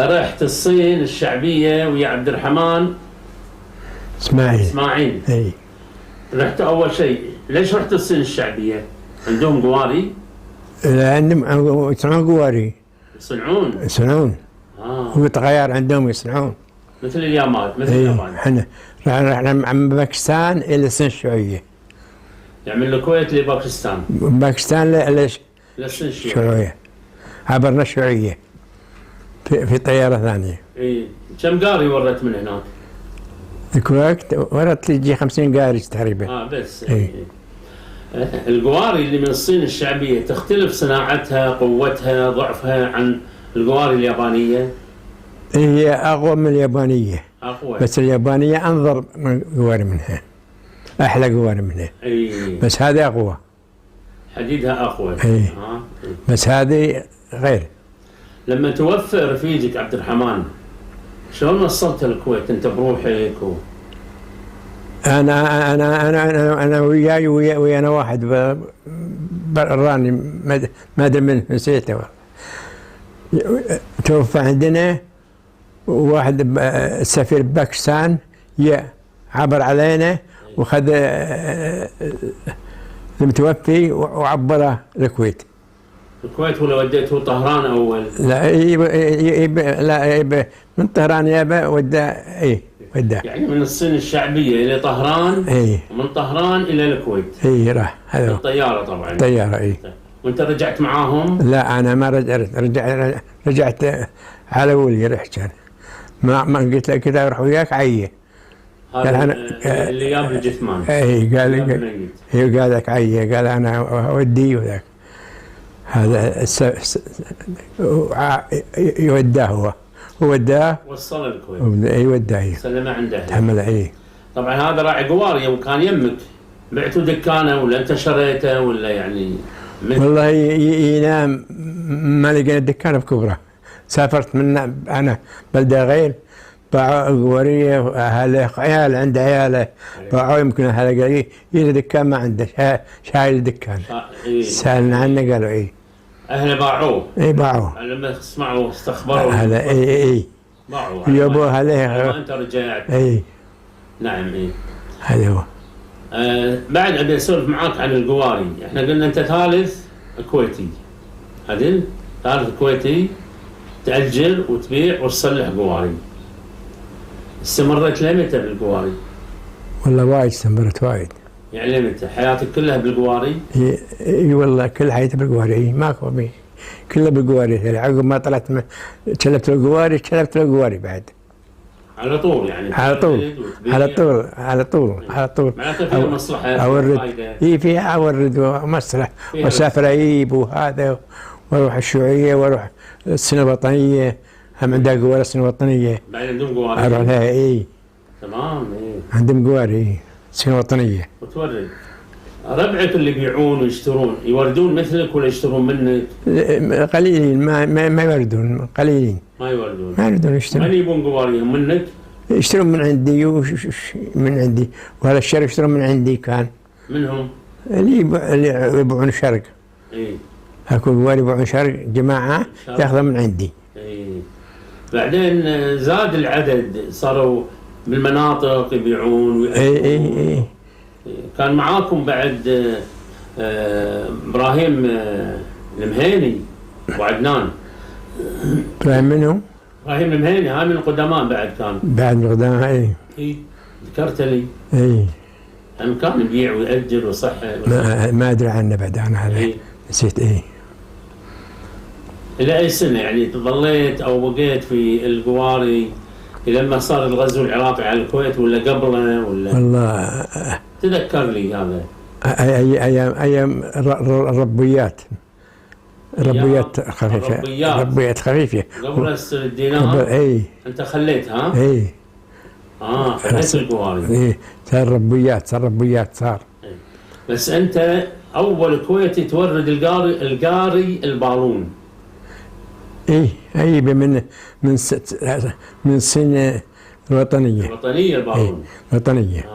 رحت الصين الشعبية ويا عبد الرحمن اسماعيل. اي. رحت اول شيء، ليش رحت الصين الشعبية؟ عندهم قواري؟ لا عندهم يصنعون قواري. يصنعون. وطيار عندهم يصنعون. مثل اليابان. احنا رحنا من باكستان الى الصين الشيوعية. يعني من الكويت لباكستان. باكستان للصين الشيوعية. عبرنا الشيوعية في طيارة ثانية. اي. كم قاري ورت من هناك؟ الكويت ورت لي يجي 50 قاري تقريبا. بس. القواري اللي من الصين الشعبية تختلف صناعتها، قوتها، ضعفها عن القواري اليابانية؟ هي أقوى من اليابانية. أقوى. بس اليابانية أنظر من قواري منها، أحلى قواري منها. اي. بس هذه أقوى. حديدها أقوى. اي. بس هذه غير. لما توفى رفيجك عبد الرحمن شلون وصلت الكويت انت بروحك انا وياي ويانا واحد براني ما ادري من نسيته، توفى عندنا واحد السفير باكستان عبر علينا وخذ المتوفي وعبره الكويت. الكويت ولا وديته طهران اول؟ لا من طهران يابا وداه. وداه يعني من الصين الشعبيه الى طهران. ومن طهران الى الكويت. راح هذا الطياره طبعا. طياره. وانت رجعت معاهم؟ لا انا ما رجعت على ولي رحت ما قلت له كذا اروح وياك عيه. هذا اللي جاب الجثمان. قال لك عيه، قال انا اودي وذاك هذا يوداه هو وداه وصل الكويت. وداه سلمه عنده تحمله. طبعا هذا راعي قواري يوم كان يمك بعتوا دكانه ولا انت شريته ولا يعني والله ينام ما لقينا دكانه بكبره. سافرت من انا بلده غير باعوا قواريه عيال عنده عياله باعوا يمكن هذا قال دكان ما عنده شايل دكان. سالنا عنه قالوا اهله باعوه. باعوه لما سمعوا استخبروا هذا باعوه يبوه عليه. ما انت رجعت. نعم. هذا هو. بعد ابي اسولف معاك عن القواري. احنا قلنا انت ثالث كويتي، عدل؟ ثالث كويتي تأجر وتبيع وتصلح قواري. استمرت لمتى بالقواري؟ والله وايد استمرت وايد. يعني لمتى؟ حياتك كلها بالقواري؟ اي والله كل حياتي بالقواري. ماكو بي كلها بالقواري. عقب ما طلعت شلبت القواري بعد على طول يعني. على طول معناته فيها مصلحه اورد. فيها اورد ومصلحه واسافر اجيب وهذا واروح الشيوعيه واروح السنه الوطنيه. هم عندها قواري السنه الوطنيه. بعد عندهم قواري؟ اروح لها. تمام. عندهم قواري. سكن وطنية. وتورد. ربعك اللي يبيعون ويشترون يوردون مثلك ولا يشترون منك؟ قليلين ما يوردون، قليلين. ما يوردون. ما يوردون يشترون. من يبون قواريهم منك؟ يشترون من عندي من عندي، وهذا الشرق يشترون من عندي كان. منهم؟ اللي يبيعون شرق. اي. اكو قواري يبيعون شرق جماعة ياخذها من عندي. اي. بعدين زاد العدد، صاروا بالمناطق يبيعون ويأكلون. اي. كان معاكم بعد ابراهيم المهيني وعدنان. ابراهيم منهم؟ ابراهيم المهيني هاي من القدماء بعد كان. بعد من القدماء. اي. ذكرت لي. اي. يعني كان يبيع ويأجر وصحة. ما ادري عنه بعد انا هذا. نسيت. الى اي سنة يعني ظليت او بقيت في القواري لما صار الغزو العراقي على الكويت ولا قبله ولا؟ والله تذكر لي هذا. ايام الربيات. ربيات خفيفة. ربيات خفيفة. قبل الدينار. اي. انت خليت ها؟ اي. خليت القواري. صار ربيات صار. بس انت اول كويتي تورد القاري البالون. اي من سنة الوطنية. الوطنية البالون. وطنية.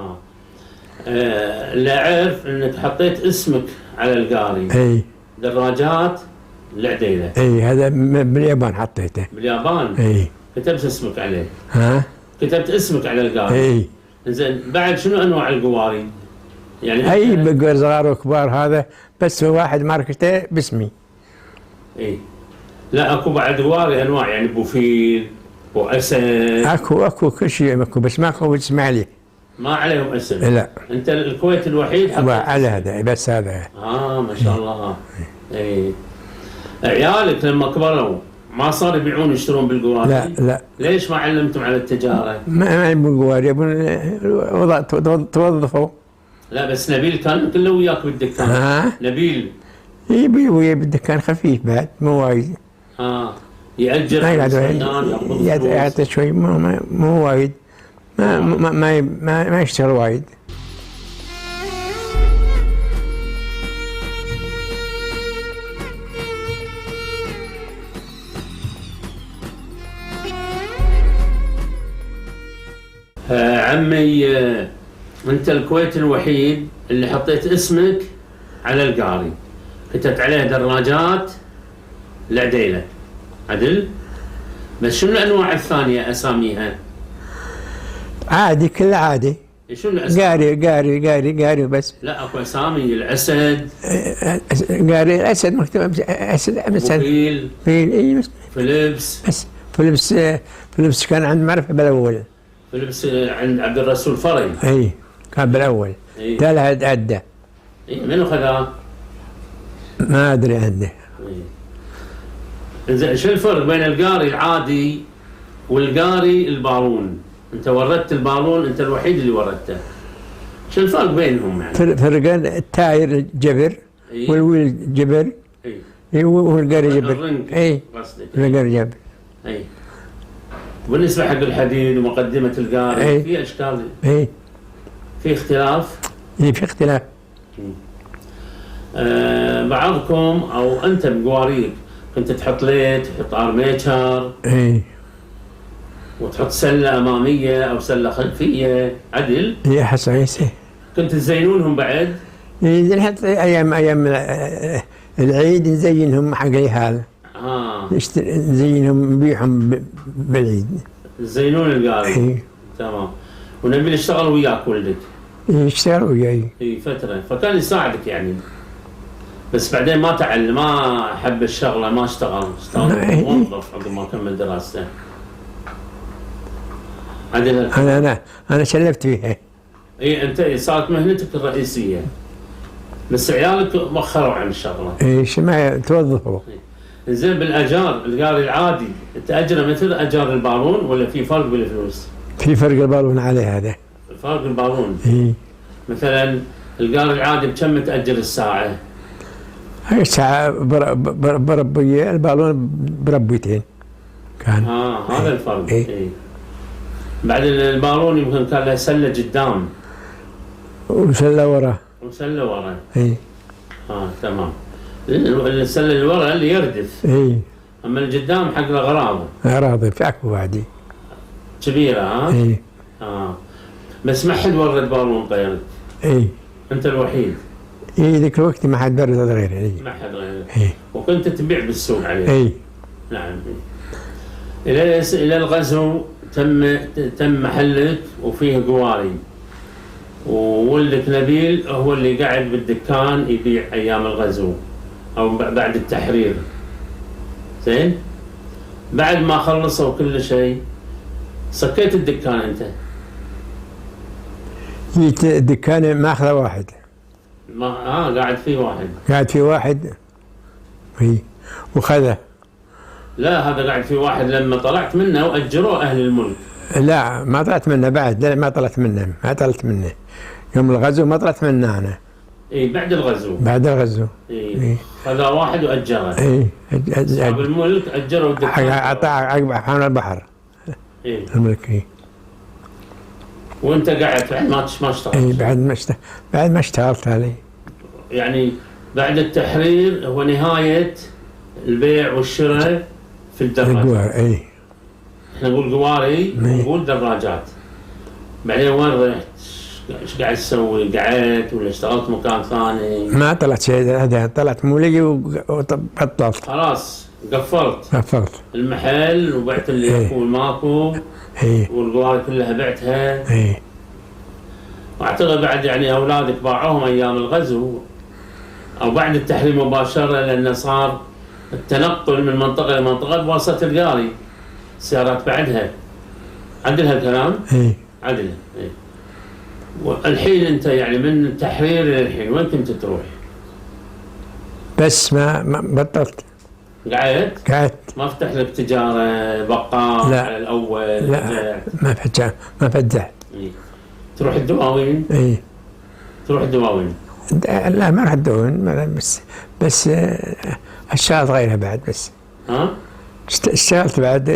اللي اعرف انك حطيت اسمك على القاري. دراجات العديلة. هذا باليابان حطيته. باليابان؟ كتبت اسمك عليه. كتبت اسمك على القاري. زين بعد شنو انواع القواري؟ يعني بقوار صغار وكبار، هذا بس واحد ماركته باسمي. لا اكو بعد قواري انواع، يعني بوفيل واسد. اكو كل شيء اكو، بس ماكو اسم عليه. ما عليهم اسم؟ لا. انت الكويت الوحيد على هذا بس هذا. ما شاء الله. عيالك لما كبروا ما صار يبيعون يشترون بالقواري؟ لا. ليش ما علمتم على التجارة؟ ما يبون قواري، يبون توظفوا. لا بس نبيل كان كله وياك بالدكان. نبيل يبي ويا بالدكان خفيف بعد مو وايد. يأجر يعطي شوي مو وايد. ما يشتغل وايد. عمي انت الكويت الوحيد اللي حطيت اسمك على القاري، كتبت عليه دراجات العديلة عدل، بس شنو الانواع الثانية اساميها؟ عادي كل عادي. شنو الاسامي؟ قاري بس. لا اكو اسامي الاسد. قاري الاسد مكتوب اسد. فيل. فيلبس. بس فيلبس كان عند معرفة بالاول. فيلبس عند عبد الرسول فري. كان بالاول. ثالث عده. منو خذاه؟ ما ادري عنده. زين شو الفرق بين القاري العادي والقاري البالون؟ انت وردت البالون، انت الوحيد اللي وردته. شو الفرق بينهم يعني؟ فرقان التاير جبر. والويل جبر. والقاري جبر. القاري جبر. بالنسبة حق الحديد ومقدمة القاري في اشكال. في اختلاف؟ في اختلاف. بعضكم او انت بقواريك كنت تحط ليت، تحط ارميتشر. وتحط سلة امامية او سلة خلفية عدل. حسن عيسى. كنت تزينونهم بعد؟ نحط ايام العيد نزينهم حق الهال. نزينهم نبيعهم بالعيد. تزينون القاري. تمام. ونبي نشتغل وياك ولدك؟ يشتغل وياي. فترة، فكان يساعدك يعني. بس بعدين ما تعلم، ما حب الشغلة، ما اشتغل موظف عقب ما كمل دراسته. أنا شلفت فيها. أنت صارت مهنتك الرئيسية. بس عيالك مؤخروا عن الشغلة. شو ما توظفوا. زين بالأجار القاري العادي تأجره مثل أجار البالون ولا في فرق بالفلوس؟ في فرق البالون عليه هذا. فرق البالون. مثلا القاري العادي بكم تأجر الساعة؟ هاي الساعة بربية، البالون بربيتين كان. هذا الفرق. بعد البالون يمكن كان له سلة قدام. وسلة وراه. وسلة ورا. اي. تمام. السلة اللي ورا اللي يردف. اي. اما القدام حق الاغراض. اراضي في اكو وادي. كبيرة اي. بس ما حد ورد بالون طيرت. اي. انت الوحيد. اي ذيك الوقت ما حد برد غيري. اي. ما حد غيرك. اي. وكنت تبيع بالسوق عليه. اي. نعم. الى الغزو تم محلك وفيه قواري، وولدك نبيل هو اللي قاعد بالدكان يبيع ايام الغزو او بعد التحرير. زين؟ بعد ما خلصوا كل شيء سكيت الدكان انت. جيت الدكان ماخذه واحد. ما قاعد فيه واحد. قاعد فيه واحد. اي. وخذه. لا هذا قاعد فيه واحد لما طلعت منه واجروه اهل الملك. لا ما طلعت منه بعد. لا ما طلعت منه. يوم الغزو ما طلعت منه انا. اي بعد الغزو. بعد الغزو. اي. خذ واحد واجره. اي. اصحاب الملك اجروا الدكان. اعطاه عقب حامل البحر. اي. الملك. اي. وانت قاعد بعد ما اشتغلت. اي بعد ما اشتغلت علي. يعني بعد التحرير هو نهاية البيع والشراء في الدراجات. اي. احنا نقول قواري ونقول دراجات. بعدين وين رحت؟ ايش قاعد تسوي؟ قعدت ولا اشتغلت مكان ثاني؟ ما طلعت شيء. هذا طلعت مولي وبطلت. خلاص قفلت المحل وبعت اللي يكون ماكو. اي. والقواري كلها بعتها. اي. واعتقد بعد يعني اولادك باعوهم ايام الغزو او بعد التحرير مباشره، لانه صار التنقل من منطقه لمنطقه بواسطه القاري. السيارات بعدها. عدل هالكلام؟ اي. عدل. اي. والحين انت يعني من التحرير للحين وين كنت تروح؟ بس ما بطلت. قعدت؟ ما فتح لك تجاره بقال على الاول؟ لا ما فتح. تروح الدواوين؟ اي. تروح الدواوين؟ لا ما راح الدواوين بس اشتغلت غيرها بعد بس. اشتغلت بعد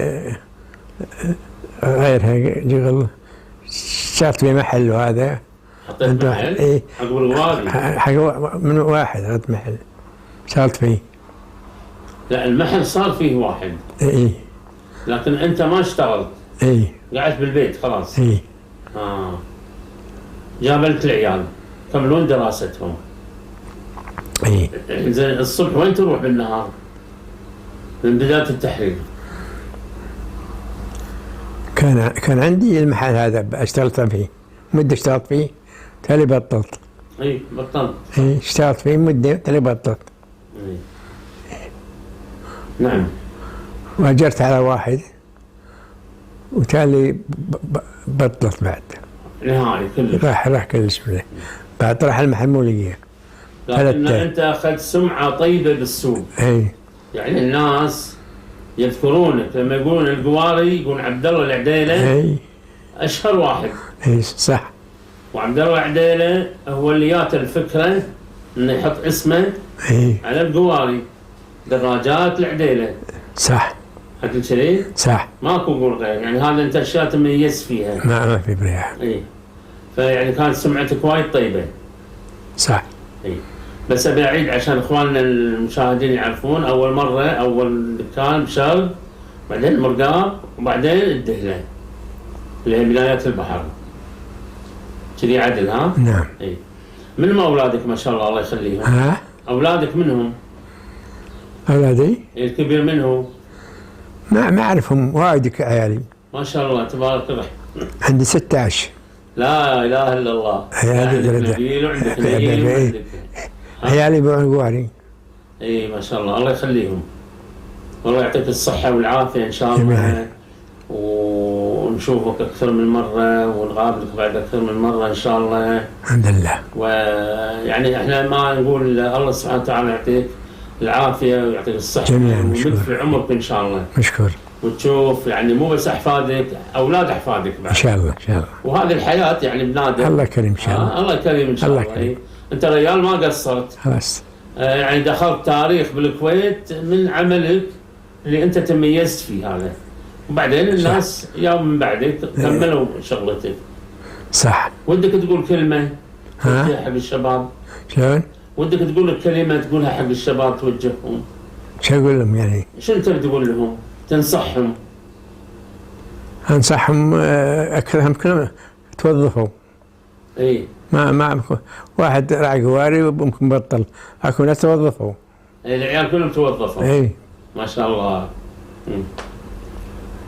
غيرها شغل. اشتغلت في محل وهذا. حطيت محل؟ اي. حق الغواري؟ حق من واحد هذا محل اشتغلت فيه. لا المحل صار فيه واحد. اي. لكن انت ما اشتغلت. اي. قعدت بالبيت خلاص. اي. جابلت العيال يكملون دراستهم. اي. زين الصبح وين تروح بالنهار؟ من بداية التحرير. كان عندي المحل هذا اشتغلت فيه مدة. اشتغلت فيه تالي بطلت. اي بطلت. اي اشتغلت فيه مدة تالي بطلت. اي. نعم. واجرت على واحد وتالي بطلت بعد. نهائي كلش. راح كلش منه. بعد راح المحل مو لقيه. لكن انت اخذت سمعة طيبة بالسوق. اي. يعني الناس يذكرونك لما يقولون القواري يقولون عبد الله العديلة. اي. اشهر واحد. اي صح. وعبد الله العديلة هو اللي جات الفكرة انه يحط اسمه على القواري. دراجات العديلة. صح. حكيت شيء؟ صح. ماكو قول غير، يعني هذا انت اشياء تميز فيها. ما في بريحة. اي. فيعني كانت سمعتك وايد طيبة. صح. اي. بس ابي اعيد عشان اخواننا المشاهدين يعرفون، اول مرة اول دكان بشرق، بعدين المرقاب، وبعدين الدهلة اللي هي بدايات البحر. كذي عدل ها؟ نعم. اي. من اولادك ما شاء الله يخليهم؟ اولادك منهم؟ اولادي؟ الكبير منه؟ ما اعرفهم وايد عيالي. ما شاء الله تبارك الله. عندي 16. لا اله الا الله. عندك نبيل وعندك نبيل وعندك عيالي يبيعون قواري. اي ما شاء الله، الله يخليهم. والله يعطيك الصحة والعافية ان شاء الله. ونشوفك اكثر من مرة ونقابلك بعد اكثر من مرة ان شاء الله. الحمد لله. ويعني احنا ما نقول الله سبحانه وتعالى يعطيك العافية ويعطيك الصحة ويمد في عمرك ان شاء الله. مشكور. وتشوف يعني مو بس احفادك، اولاد احفادك بعد. ان شاء الله ان شاء الله. وهذه الحياة يعني بنادم. الله كريم ان شاء الله. الله كريم ان شاء الله. كريم. انت رجال ما قصرت. خلاص. يعني دخلت تاريخ بالكويت من عملك اللي انت تميزت فيه هذا، وبعدين الناس يوم من بعدك كملوا شغلتك. صح. ودك تقول كلمة؟ توجه حق الشباب؟ شلون؟ ودك تقول كلمة تقولها حق الشباب توجههم؟ شو أقول لهم يعني؟ شو أنت بتقول لهم؟ تنصحهم؟ أنصحهم أكثرهم كلهم توظفوا. إي. ما واحد راعي قواري وممكن بطل، أكو ناس توظفوا. العيال كلهم توظفوا. إي. ما شاء الله.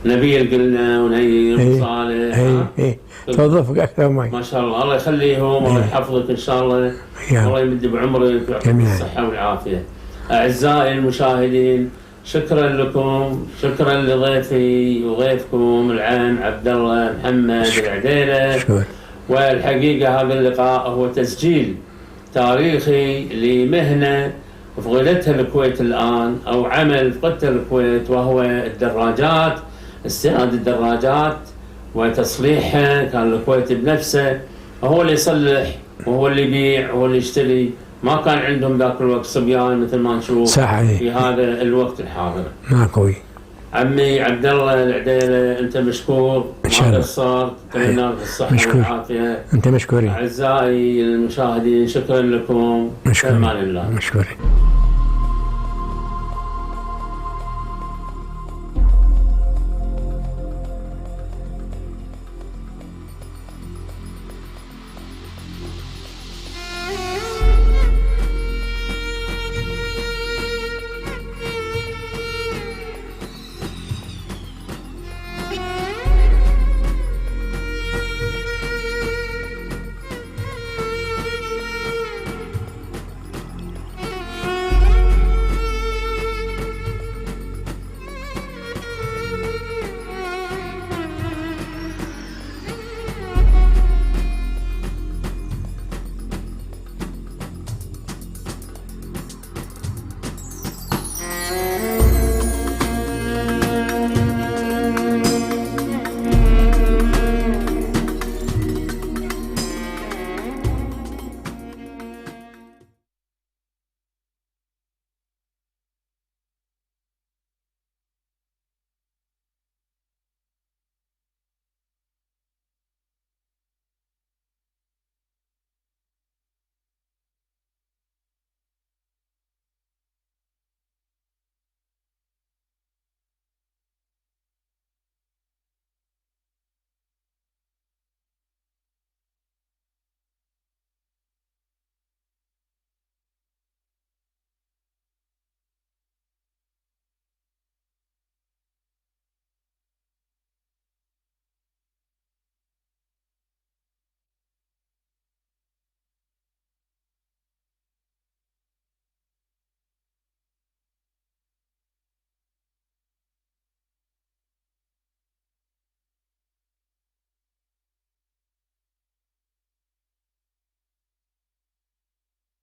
نبيل قلنا ونيم صالح. إي توظفوا أكثر مني. ما شاء الله، الله يخليهم والله يحفظك إن شاء الله. الله يمد بعمرك ويعطيك الصحة والعافية. أعزائي المشاهدين، شكرا لكم، شكرا لضيفي وضيفكم العم عبد الله محمد العديلة. شكرا. والحقيقة هذا اللقاء هو تسجيل تاريخي لمهنة فقدتها الكويت الآن، أو عمل فقدتها الكويت، وهو الدراجات، استيراد الدراجات وتصليحها. كان الكويت بنفسه هو اللي يصلح وهو اللي يبيع وهو اللي يشتري، ما كان عندهم ذاك الوقت صبيان مثل ما نشوف صحيح في هذا الوقت الحاضر. ما قوي. عمي عبد الله العديلة، انت مشكور، ما قصرت، اتمنى لك الصحة والعافية. انت مشكورين. اعزائي المشاهدين، شكرا لكم. مشكورين. في امان الله. مشكورين.